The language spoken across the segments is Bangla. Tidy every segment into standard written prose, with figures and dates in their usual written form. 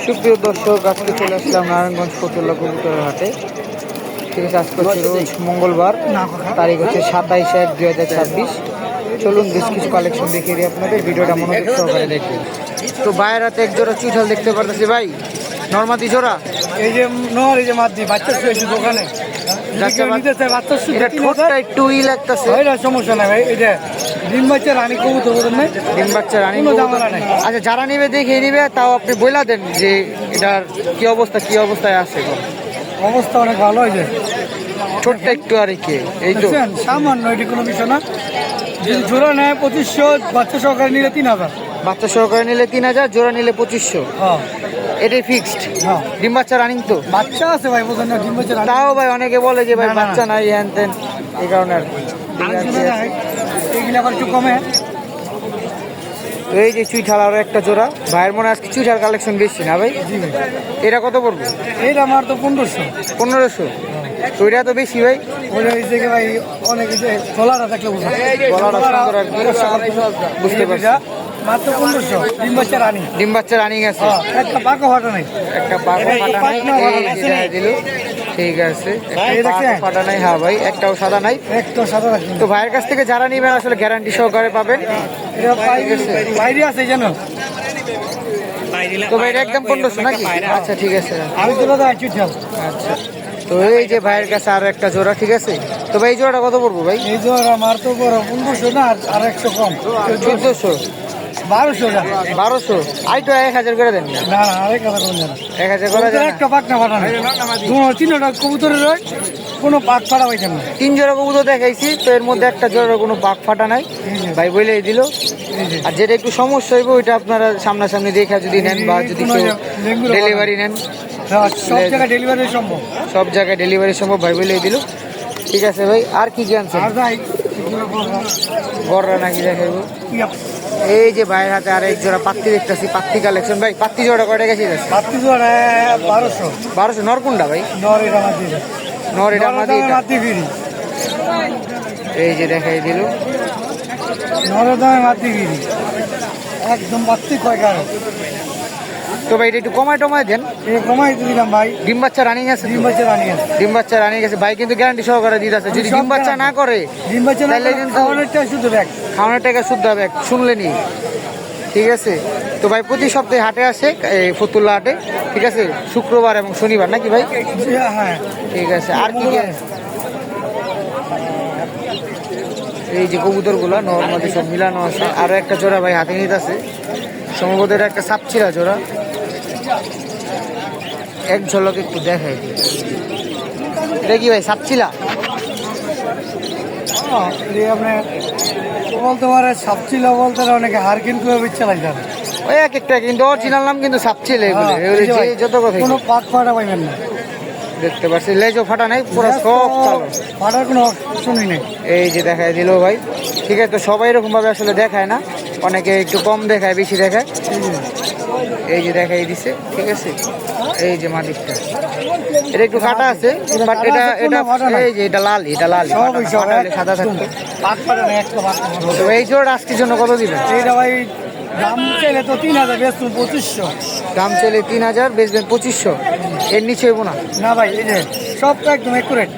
সুপ্রিয় দর্শক, আজকে চলে আসলাম নারায়ণগঞ্জ ফতুল্লা কবুতরের হাটে। ঠিক আছে, আজকে হচ্ছে রোজ মঙ্গলবার, তারিখ হচ্ছে 27/1/2026। চলুন বেশ কিছু কালেকশন দেখিয়ে দিই আপনাদের, ভিডিওটা মনোযোগ সহকারে দেখবেন। তো বাইরের হাতে এক জোড়া চুইঠাল দেখতে পারতেছি ভাই, নরমাদি জোড়া। এই যে নর, এই যে মাদি বাচ্চা শুয়েছে দোকানে, একটু ই লাগতেছে, সমস্যা নাই ভাই। এই যে ডিম বাচ্চা রানী কবুতর বলেন না, ডিম বাচ্চা রানী কোনো ঝামেলা নাই। আচ্ছা, যারা নিবে দেখিয়ে নিবে, তাও আপনি বইলা দেন যে এটার কি অবস্থা, কি অবস্থায় আছে। অবস্থা অনেক ভালো হয়েছে, ছোট্ট একটু আর কি, এই তো সামান্য, এটি কোনো বিষয় না। যদি জোড়া নেয় 2500, বাচ্চা সহকারে নিলে 3000। বাচ্চা সহকারে নিলে 3000, জোড়া নিলে 2500। হ্যাঁ, এটাই ফিক্সড। হ্যাঁ, ডিম বাচ্চা রানিং তো, বাচ্চা আছে ভাই, বোঝেন না, ডিম বাচ্চা রানী। তাও ভাই অনেকে বলে যে ভাই না, না, বাচ্চা নাই হ্যান তেন, এই কারণে আর কি। এইগুলো আবার একটু কমে। তো এই যে চুইঠাল আরো একটা জোড়া, ভাইয়ের মনে আজকে চুইঠাল কালেকশন বেশি না ভাই? জি ভাই, এটা কত পড়বে? এইটা আমার তো 1500। 1500? তো এটা তো বেশি ভাই। ওটা এই থেকে ভাই অনেক, গলাটা দেখলে বুঝতে গলাটা সুন্দর আর কি, বুঝতে পারছি। মাত্র 1500, ডিম বাচ্চা রানী। ডিম বাচ্চা রানিং আছে, একটা পাকা ফাটা নাই, একটা পাকা ফাটা নাই। এই যে দেখা দিল, ঠিক আছে, একটা পাকা ফাটা নাই। হ্যাঁ ভাই, একটাও সাদা নাই। একটা সাদা রাখি। তো ভাইয়ের কাছ থেকে যারা নিবেন আসলে গ্যারান্টি সহকারে পাবেন। এটা বাইরে আছে জানো তো ভাই এটা একদম 1500 নাকি? আচ্ছা ঠিক আছে, আমি তো দাদা চুইঠাল। আচ্ছা। তো এই যে ভাইয়ের কাছে আরো একটা জোড়া, ঠিক আছে। তো ভাই এই জোড়াটা কত পড়বো ভাই? এই জোড়া আমার তো বড় 1500 না, আর 100 কম, 1400, 1200 না, 1200। আই তো 1000 করে দেন না? না, আরেক কথা বলুন না, 1000 করে দেন। একটা পাকনা ফাটা নাই। তিনটা কবুতরের রয়, কোনো পাক ফাটা পাইছেন না। 3 জোড়া কবুতর দেখাইছি, তো এর মধ্যে একটা জোড়ার কোনো পাক ফাটা নাই, ভাই বলেই দিল। আর যেটা একটু সমস্যা হইব ওইটা আপনারা সামনাসামনি দেখা যদি নেন, বা যদি কেউ ডেলিভারি নেন, সব জায়গায় ডেলিভারি সম্ভব, সব জায়গায় ডেলিভারি সম্ভব, ভাই বলেই দিল। ঠিক আছে ভাই, আর কি জানছেন? আর ভাই গররা নাকি দেখাইব। এই যে ভাইয়ের হাতে আর এক জোড়া পাত্তি দেখতেছি, পাত্তি কালেকশন। ভাই পাত্তি জোড়া কয়টা গেছে? পাত্তি জোড়া 1200। 1200? নর কোনটা ভাই? নর এটা মাটি, নর এটা মাদি, মাটি ফিরি। এই যে দেখাই দিল, নরের দামে মাটি ফিরি, একদম পাত্তি কয় কারো। তো ভাই এটা একটু কমায় টমায় দেন। এই কমাই দিলাম ভাই। ডিম বাচ্চা রানিং আছে? ডিম বাচ্চা রানী আছে, ডিম বাচ্চা রানিং আছে ভাই, কিন্তু গ্যারান্টি সহকারে দিতে আছে। যদি ডিম বাচ্চা না করে, ডিম বাচ্চা না তাহলে কিন্তু খাওয়ানোরটা শুধু ব্যাগ, খাওয়ানোর টাকা শুদ্ধ হবে, শুনলেনি? ঠিক আছে। তো ভাই প্রতি সপ্তাহে হাটে আসে, এই ফতুল্লা হাটে, ঠিক আছে, শুক্রবার এবং শনিবার নাকি ভাই? হ্যাঁ, ঠিক আছে। আর কি কি? এই যে কবুতর গুলা নর্মালি সব মিলানো আছে। আরো একটা জোড়া ভাই হাতে নিতে আছে, সম্ভবত এটা একটা সাপচিলা জোড়া। এক ঝলক একটু দেখাই দিই, এটা কি ভাই সাপচিলা? আপনার বলতে পারে সাপচিল, বলতে অনেকে হার কিন্তু চালাই যাবে। ওই এক একটা, কিন্তু অরিজিনাল নাম কিন্তু সাপচিলা এগুলো। যত কথা কোনো পাক ফাটা পাইবেন না, দেখতে পাচ্ছি লেজও ফাটা নাই, পুরো সব কালো, ফাটার কোনো শুনি নেই। এই যে দেখায় দিল ভাই। ঠিক আছে, তো সবাই এরকম ভাবে আসলে দেখায় না, অনেকে একটু কম দেখায়, বেশি দেখায়। এই যে দেখাই দিছে, ঠিক আছে। এই যে মাটিটা, এটা একটু কাটা আছে, বাট এটা এই যে এটা লাল, এটা লাল, সাদা থাকতো। তো এই জোড়া আজকের জন্য কত দিবেন? এইটা ভাই দাম চাইলে তো 3000, বেচুন 2500। দাম চাইলে 3000, বেচবেন 2500? এর নিচে হইব না? না ভাই, এই যে সবটা একদম একুরেট,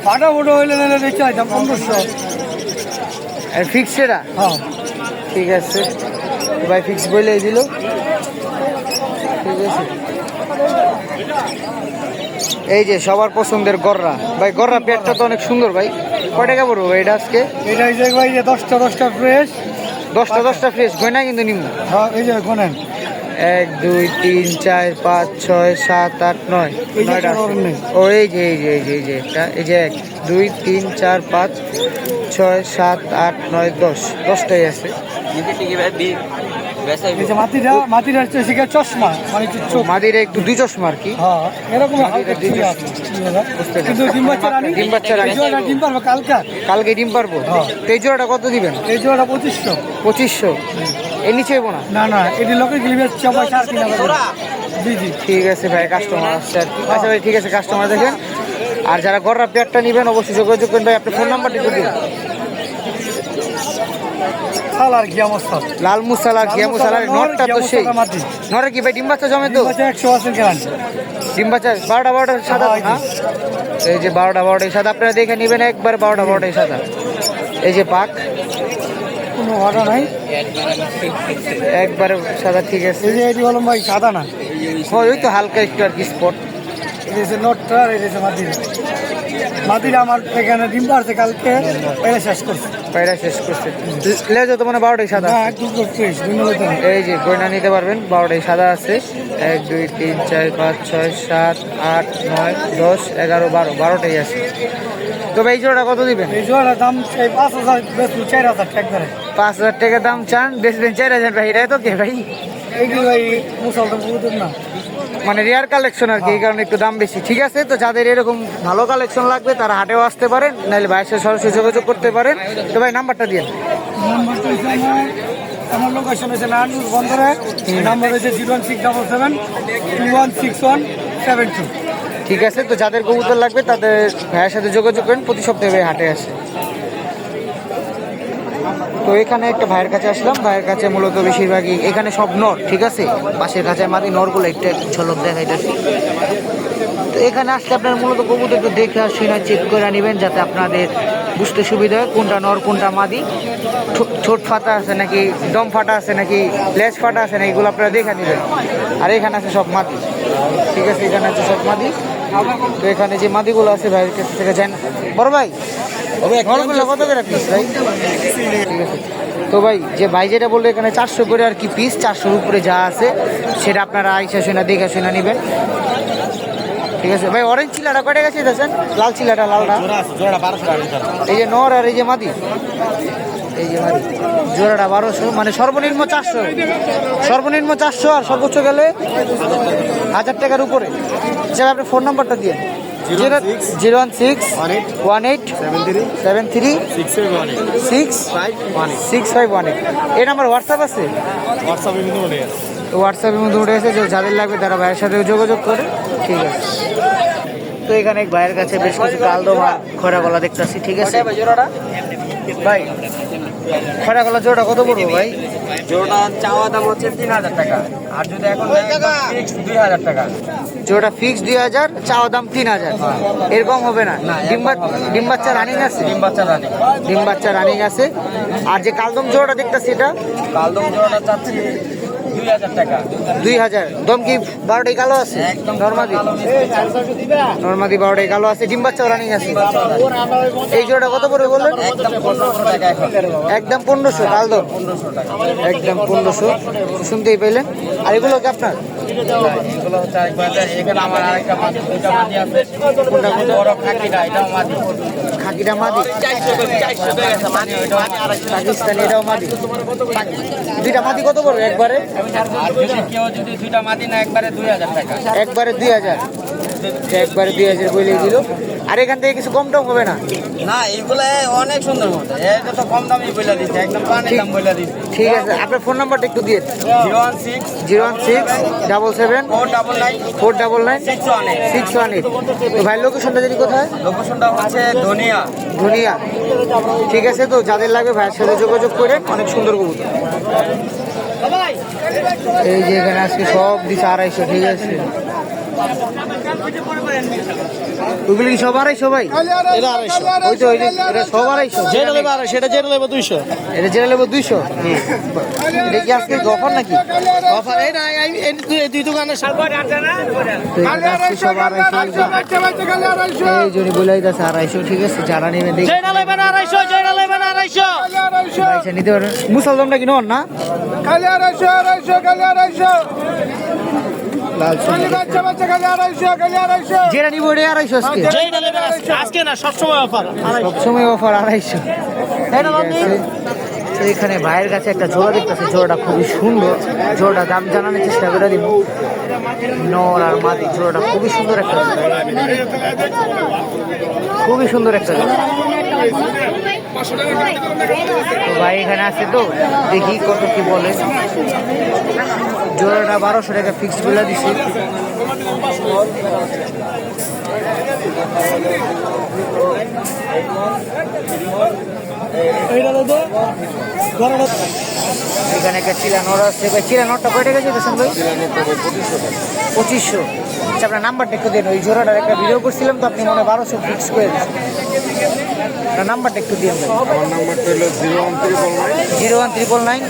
ফাটা ফুটো হইলে নিলে বেচে দাম 1500। আর ফিক্সড এটা? হ্যাঁ, ঠিক আছে ভাই, ফিক্স বলেই দিল। ঠিক আছে, এই যে সবার পছন্দের গররা ভাই, গররা পেটটা তো অনেক সুন্দর ভাই। কয় টাকা পড়বো ভাই এটা আজকে? এটা এই যে ভাই যে 10টা ফ্রেশ, 10টা ফ্রেশ গয়না কিন্তু নিম্ন। হ্যাঁ, এই যে গোনেন 1 2 3 4 5 6 7 8 9, 9টা। ও এই যে এই যে এই যে এই যে এটা, এই যে 1 2 3 4 5 6 7 8 9 10, 10টাই আছে। মাটির চশমা, মানে মাদিরা একটু দুই চশমা আর কি। হ্যাঁ, এরকম কিন্তু ডিম বাচ্চা রানী, ডিম বাচ্চা রানী, ডিম পারবো কালকে ডিম পারবো। তো এই জোড়াটা কত দিবেন? এই জোড়াটা 2500। 2500? এর নিচে হইব না? না না, এটি লোকের গিলিবে 3.5 জি জি। ঠিক আছে ভাই, কাস্টমার আসছে আর কি। আচ্ছা ভাই ঠিক আছে, কাস্টমার দেখেন। আর যারা গররা পেয়ারটা নেবেন অবশ্যই যোগাযোগ করবেন ভাই। আপনার ফোন নাম্বারটা একটু দিন। মুসাল আর গিয়া মুসাল। লাল মুসাল আর গিয়া মুসাল, আর নরটা তো সেই মাটি। নরে কি ভাই ডিম বাচ্চা জমে তো? 100% গ্যারান্টি। ডিম বাচ্চা 12টা সাদা না? এই যে 12টা সাদা, আপনারা দেখে নেবেন একবার 12টা সাদা। এই যে পাক কোনো অর্ডার নাই, একবারে সাদা, ঠিক আছে। এই যে এটি হলো ভাই সাদা না, ওই তো হালকা একটু আর কি স্পট। এই যে নটটা আর এই যে মাটির। মাটির আমার এখানে ডিম পারছে কালকে, এটা শেষ করছে। পায়রা শেষ করছে। লেজও তো মানে 12টাই সাদা। না একদম ফ্রেশ, এই যে গয়না নিতে পারবেন, 12টাই সাদা আছে। 1 2 3 4 5 6 7 8 9 10 11 12, 12টাই আছে। তো ভাই এই জোড়াটা কত দিবেন? এই জোড়ার দাম এই 5,000, বেশ 4,000 টাকা করে। 5,000 টাকা দাম চান, বেচবেন 4,000 ভাই, এটা তো কে ভাই? এইগুলো ভাই মুসলটা বুঝুন না, মানে রেয়ার কালেকশন আর কি, এই কারণে একটু দাম বেশি। ঠিক আছে, তো যাদের এরকম ভালো কালেকশন লাগবে তারা হাটেও আসতে পারেন, নাহলে ভাইয়ের সাথে সরাসরি যোগাযোগ করতে পারেন। তো ভাই নাম্বারটা দিন। নাম্বারটা হচ্ছে আমার লোকেশন হচ্ছে নারায়ণগঞ্জ বন্দরে। নাম্বার হচ্ছে 01677216172। ঠিক আছে, তো যাদের কবুতর লাগবে তাদের ভাইয়ের সাথে যোগাযোগ করেন, প্রতি সপ্তাহে ভাই হাটে আসে। তো এখানে একটা ভাইয়ের কাছে আসলাম, ভাইয়ের কাছে মূলত বেশিরভাগই এখানে সব নর। ঠিক আছে, পাশের কাছে মাদি নরগুলো একটা ঝলক দেখাইতেছি। তো এখানে আসলে আপনার মূলত কবুতর একটু দেখে আসি না, চেক করে নেবেন, যাতে আপনাদের বুঝতে সুবিধা হয় কোনটা নর কোনটা মাদি, ঠোঁট ফাটা আছে নাকি, দম ফাটা আছে নাকি, লেজ ফাটা আছে নাকি, এগুলো আপনারা দেখে নেবেন। আর এখানে আছে সব মাদি। ঠিক আছে, এখানে আছে সব মাদি। তো এখানে যে মাদিগুলো আছে ভাইয়ের কাছ থেকে যান। বড় ভাই নরগুলো কত করে পিস ভাই? ঠিক আছে, তো ভাই যে ভাই যেটা বললো এখানে 400 করে আর কি পিস, 400-র উপরে যা আছে সেটা আপনারা আইসা শুনা দেখে শুনা নেবেন। ঠিক আছে ভাই, অরেঞ্জ চিলাটা কয়টা গেছে দেখেন? লাল চিলাটা, লালটা এই যে নর, আর এই যে মাদি, এই যে মাদি জোড়াটা 1200, মানে সর্বনিম্ন 400, সর্বনিম্ন 400 আর সর্বোচ্চ গেলে 1000 টাকার উপরে। আচ্ছা আপনি ফোন নাম্বারটা দিয়ে। 01673636518। এই নাম্বার হোয়াটসঅ্যাপ আছে? তো হোয়াটসঅ্যাপের মধ্যে উঠে এসে যাদের লাগবে তারা ভাইয়ের সাথে যোগাযোগ করে। ঠিক আছে, তো এখানে এক ভাইয়ের কাছে বেশ কিছু কালদম আর খরা গলা দেখতেছি। ঠিক আছে ভাই, খরা গলা জোড়া কত পড়বো ভাই? জোড়া চাওয়া দাম হচ্ছে 3,000 টাকা, আর যদি এখন 2,000 টাকা। জোড়া ফিক্স 2,000, চাওয়া দাম 3,000, এরকম হবে না? ডিম বাচ্চা রানিং আছে? ডিম বাচ্চা রানিং আছে। আর যে কালদম জোড়াটা দেখতেছি এটা? কালদম জোড়াটা চাচ্ছি 2,000 টাকা। 2,000। দম কি 12টাই কালো আছে? নরমাদি 12টাই কালো আছে, ডিম বাচ্চাও রানিং আছে। এই জোড়া কত করে বললেন? একদম 1500 কালদম, একদম 1500। শুনতেই পেলেন। আর এগুলো কি আপনার? এগুলো হচ্ছে এখানে আমার আরেকটা মাদি, দুইটা মাদি আছে। বড় খাকিটা, এটাও মাদি। খাকিটা মাদি, পাকিস্তানি, এটাও মাদি। দুইটা মাদি কত পড়বে একবারে? আর যদি কেউ যদি দুইটা মাদি না একবারে 2,000 টাকা। একবারে 2,000, একবারে 2,000 বলেই দিল। আর এখান থেকে কিছু কম টম হবে না? না, এগুলো অনেক সুন্দর মতো, এটা তো কম দামই বলে দিচ্ছে, একদম পানির দাম বলে দিচ্ছে। ঠিক আছে, আপনার ফোন নাম্বারটা একটু দিয়ে। 016779499 তো ভাই লোকেশনটা যদি কোথায়? লোকেশনটা হচ্ছে ধনিয়া। ঠিক আছে, তো যাদের লাগবে ভাইয়ের সাথে যোগাযোগ করেন, অনেক সুন্দর কবুতর। এই যে এখানে আজকে সব দিচ্ছে 250। ঠিক আছে, ওগুলো কি সব 250 ভাই? ওই তো এটা সব 250। যেটা নেবে 250, এটা যেটা নেবে 200। এটা যেটা নেবো 200। এটা কি আজকে অফার নাকি? অফার এই না, এই দুই দোকানে তো এখানে আজকে সব 250। এই জন্য বলে দিতেছে 250। ঠিক আছে, যারা নেবে দেখি পয়সা নিতে পারেন। মুসলদমটা কি নন না? লাল যেটা নিবো এটা 250 আজকে না, সবসময় অফার। সবসময় অফার 250। তো এখানে ভাইয়ের কাছে একটা জোড়া দেখতেছে, জোড়াটা খুবই সুন্দর। জোড়াটা দাম জানানোর চেষ্টা করে দিব। নর আর মাদি জোড়াটা খুবই সুন্দর একটা জোড়া, খুবই সুন্দর একটা জোড়া। তো ভাই এখানে আছে, তো দেখি কত কি বলে। জোড়াটা 1200 টাকা ফিক্সড বলে দিছি। এইটা তো এখানে একটা চিলা নর আছে ভাই, চিলা নরটা কয় টাকা যেতেছেন ভাই? 2500। আচ্ছা আপনার নাম্বারটা একটু দেন, ওই জোড়াটার একটা ভিডিও করছিলাম তো আপনি মনে হয় 1200 ফিক্স করে দিয়েছেন। আপনার নাম্বারটা একটু দিন ভাই। আমার নাম্বারটা হলো 01399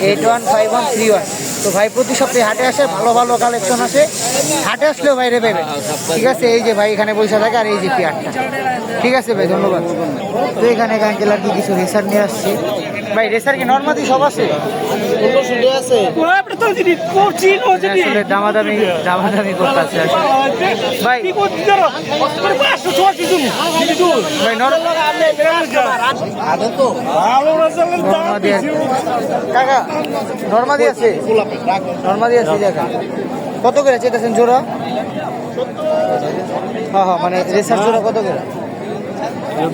815131। তো ভাই প্রতি সপ্তাহে হাটে আসে, ভালো ভালো কালেকশন আসে, হাটে আসলেও বাইরে পাবেন। ঠিক আছে, এই যে ভাই এখানে বসে থাকে আর এই যে পেয়ারটা। ঠিক আছে ভাই, ধন্যবাদ। তো এখানে আঙ্কেল আর কি কিছু রেসার নিয়ে আসছে ভাই। রেসার কি নর্মালি সব আছে? আসলে দামাদামি করতেছে আসলে ভাই। ভাই নর্মাদি কাকা, নর্মাদি আছে, নর্মাদি আছে দেখা। কত করে চেয়েছেন জোড়া? হ্যাঁ হ্যাঁ, মানে রেসার জোড়া কত করে?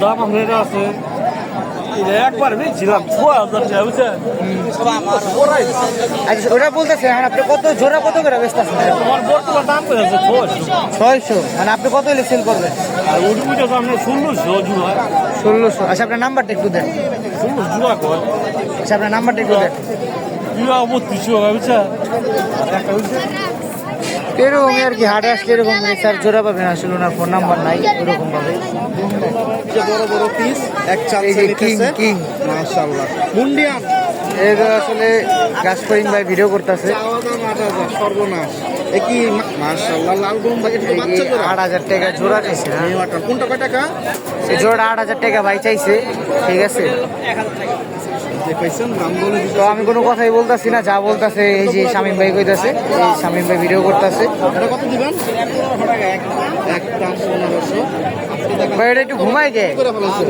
দাম আপনার আছে একবার বেচছিলাম 6000 আচ্ছা ওটা বলতেছে এখন আপনি কত জোড়া কত করে বেচতেছেন? তোমার বর্তমান দাম করে আছে 600। মানে আপনি কত হলে সেল করবেন? আর উঠে সামনে 1600 জুড়া 1600। আচ্ছা আপনার নাম্বারটা একটু দেন। 16 জুড়া কর আচ্ছা আপনার নাম্বারটা একটু দেন। জুড়া 3200 বুঝছা এরকম আর কি, হাটে আসলে এরকম রেসার জোড়া পাবেন। আসলে ওনার ফোন নাম্বার নাই এরকম ভাবে। বড় বড় পিস এক চাল এই যে কিং কিং মাশাআল্লাহ মুন্ডিয়ান এগুলো আসলে গাছপাইন ভাই ভিডিও করতেছে। চাওয়া দাম 8000 সর্বনাশ কি মাশাআল্লাহ লাল গরম ভাই এটা বাচ্চা জোড়া 8000 টাকা জোড়া চাইছে। হ্যাঁ মেওয়াটা কোনটা কয় টাকা এই জোড়া 8000 টাকা ভাই চাইছে। ঠিক আছে, দেখাইছেন দাম বলে তো আমি কোনো কথাই বলতেছি না, যা বলতেছে এই যে শামীম ভাই কইতাছে, এই শামীম ভাই ভিডিও করতেছে। এটা কত দিবেন একটা 1500 ভাই এটা একটু ঘুমাই গে করে ফেলেছে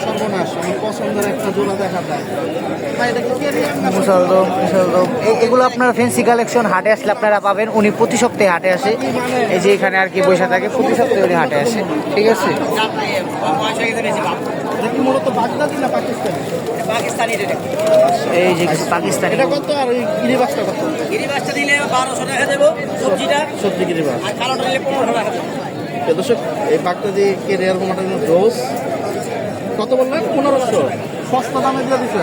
সর্বনাশ আমার পছন্দের একটা জোড়া দেখা যায় ভাই এটা কি মুসলদম এগুলো আপনারা ফ্যান্সি কালেকশন হাটে আসলে আপনারা পাবেন। উনি প্রতি সপ্তাহে হাটে আসে, এই যে এখানে আর কি বসে থাকে, প্রতি সপ্তাহে উনি হাটে আসে। ঠিক আছে, দেখি মূলত বাগদাদি না পাকিস্তানি এই যে কিছু পাকিস্তানি। এটা কত আর ওই গিরিবাসটা কত গিরিবাসটা দিলে 1200 টাকা দেবো, সবজিটা সবজি গিরিবাস আর কালোটা দিলে 1500 টাকা দেবো। দর্শক এই বাগদাদি কে রেয়ার মাটার ডোজ কত বললেন 1500 সস্তা দামে দিয়ে দিচ্ছে।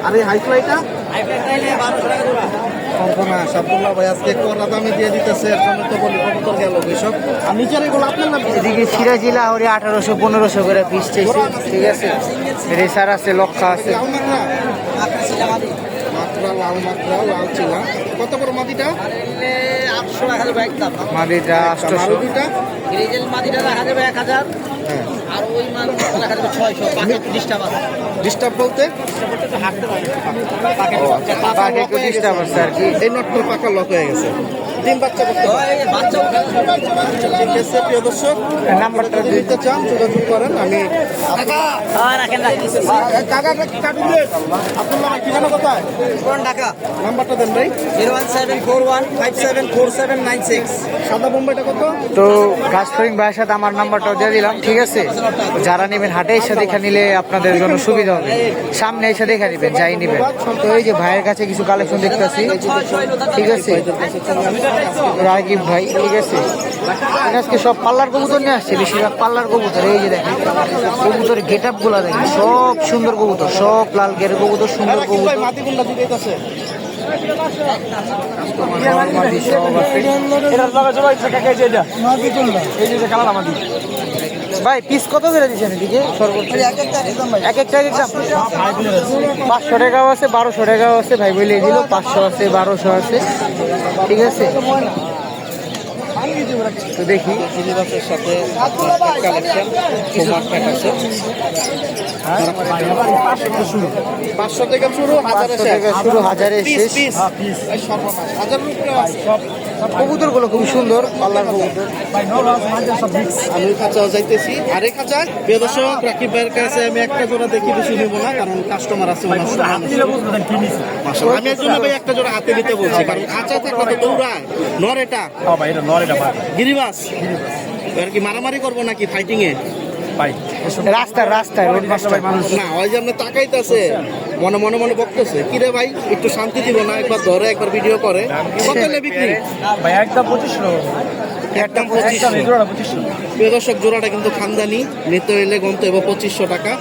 আর এই হাইফ্লাইটা হাইফ্লাইটটা দিলে 1200 টাকা দেবো। সর্বনাশ আব্দুল্লাহ ভাই আজকে কড়া দামে দিয়ে দিতেছে, এর জন্য তো বলি কবুতর গেল কৃষক। আর নিচের এগুলো আপনার না এদিকে সিরাজি লাহোরি 1800-1500 করে পিস চাইছে। ঠিক আছে, রেসার আছে, লক্ষা আছে। লাল মাকড়া মাকড়া লাল মাকড়া লাল চিলা কত বড় মাটিটা দিলে 800 টাকা দেবো একদম। মাদিটা 800। মারুতিটা গ্রিজেল মাদিটা রাখা যাবে 1000, হ্যাঁ আর ওই মাল রাখা যাবে 600। পাকে ডিস্টার্ব আছে, ডিস্টার্ব বলতে হাঁটতে পারে বাকি একটু ডিস্টার্ব আছে আর কি। এই নটটা পাকা লক হয়ে গেছে ডিম বাচ্চা করতে পারে। বাচ্চা ঠিক আছে প্রিয় দর্শক নাম্বারটা যদি নিতে চান যোগাযোগ করেন। আমি রাখেন কাকা কাটুন দে আব্দুল্লাহ ভাই ঠিকানা কোথায় কোন ঢাকা নাম্বারটা দেন ভাই 01741574796। সাদা বোম্বাইটা কত তো গাছফড়িং ভাইয়ের সাথে আমার নাম্বারটাও দিয়ে দিলাম। ঠিক আছে, যারা নেবেন হাটে এসে দেখে নিলে আপনাদের জন্য সুবিধা হবে। সামনে এসে দেখে নেবেন, যাই নেবেন। তো এই যে ভাইয়ের কাছে কিছু কালেকশন দেখতেছি। ঠিক আছে, রাকিব ভাই। ঠিক আছে, আজকে সব পাল্লার কবুতর নিয়ে আসছে, বেশিরভাগ পাল্লার কবুতর। এই যে দেখেন কবুতর গেট আপ গুলা দেখেন, সব সুন্দর কবুতর, সব লাল গেরের কবুতর, সুন্দর কবুতর। মাটি গুন্ডা দিতেছে নরমাদি সব আছে। ভাই পিস কত করে দিচ্ছেন এদিকে সর্বোচ্চ? এক একটা 500 টাকাও আছে, 1200 টাকাও আছে। ভাই বলে দিল 500 আছে, 1200 আছে। ঠিক আছে, তো দেখি গিরিবাসের সাথে কালেকশন আছে 500 থেকে শুরু 500 টাকা শুরু, 1000-এ শেষ। সর্বনাশ 1000 উপরে আছে। কবুতর গুলো খুব সুন্দর, পাল্লার কবুতর। আমি খাঁচাও যাইতেছি আরে খাঁচা প্রিয় দর্শক রাকিব ভাইয়ের কাছে আমি একটা জোড়া দেখি বেশি নেব না, কারণ কাস্টমার আছে ওনার সাথে। মাশাআল্লাহ, আমি এর জন্য ভাই একটা জোড়া হাতে নিতে বলছি, কারণ খাঁচা থাকলে তো দৌড়ায়। নর এটা গিরিবাস আর কি মারামারি করবো নাকি ফাইটিং এ রাস্তায় রোড মাস্টার না ওই যে আপনি তাকাইতেছে মনে মনে মনে বকতেছে কি রে ভাই একটু শান্তি দিব না, একবার ধরে একবার ভিডিও করে কত হলে বিক্রি একদম 2500। প্রিয় দর্শক জোড়াটা কিন্তু খানদানি, নিতে এলে গন্ত এবং 2500 টাকা।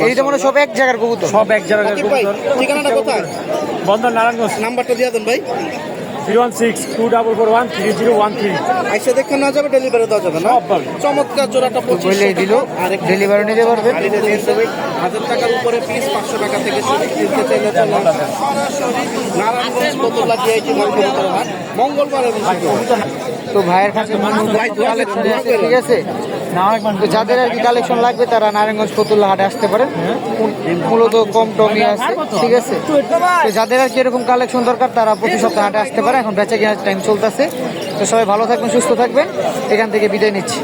এইটা মনে হয় সব এক জায়গার কবুতর। সব এক জায়গায় রাকিব ভাই ঠিকানাটা কোথায়? বন্দর নারায়ণগঞ্জ নাম্বারটা দিয়ে দেন ভাই। 01624413013। আইসা দেখে না যাবে, ডেলিভারি দেওয়া যাবে না? সব পাবে। চমৎকার জোড়াটা বললেই 2500 দিল, টাকা। আর ডেলিভারি নিতে পারবেন। 1000 টাকার উপরে পিস, 500 টাকা থেকে শুরু। কিনতে চাইলে চলে আসুন সরাসরি নারায়ণগঞ্জ বোতলা ডিআইটি মঙ্গলবার হাট, মঙ্গলবার এবং শুক্রবার। তো ভাইয়ের কাছে কালেকশন আছে, ঠিক আছে। তো যাদের আর কি কালেকশন লাগবে তারা নারায়ণগঞ্জ ফতুল্লা হাটে আসতে পারেন, মূলত কম টমি আছে, ঠিক আছে। তো যাদের আর কি এরকম কালেকশন দরকার তারা প্রতি সপ্তাহে হাটে আসতে পারে। এখন বেচা কেনার টাইম চলতেছে। তো সবাই ভালো থাকবেন, সুস্থ থাকবেন, এখান থেকে বিদায় নিচ্ছি।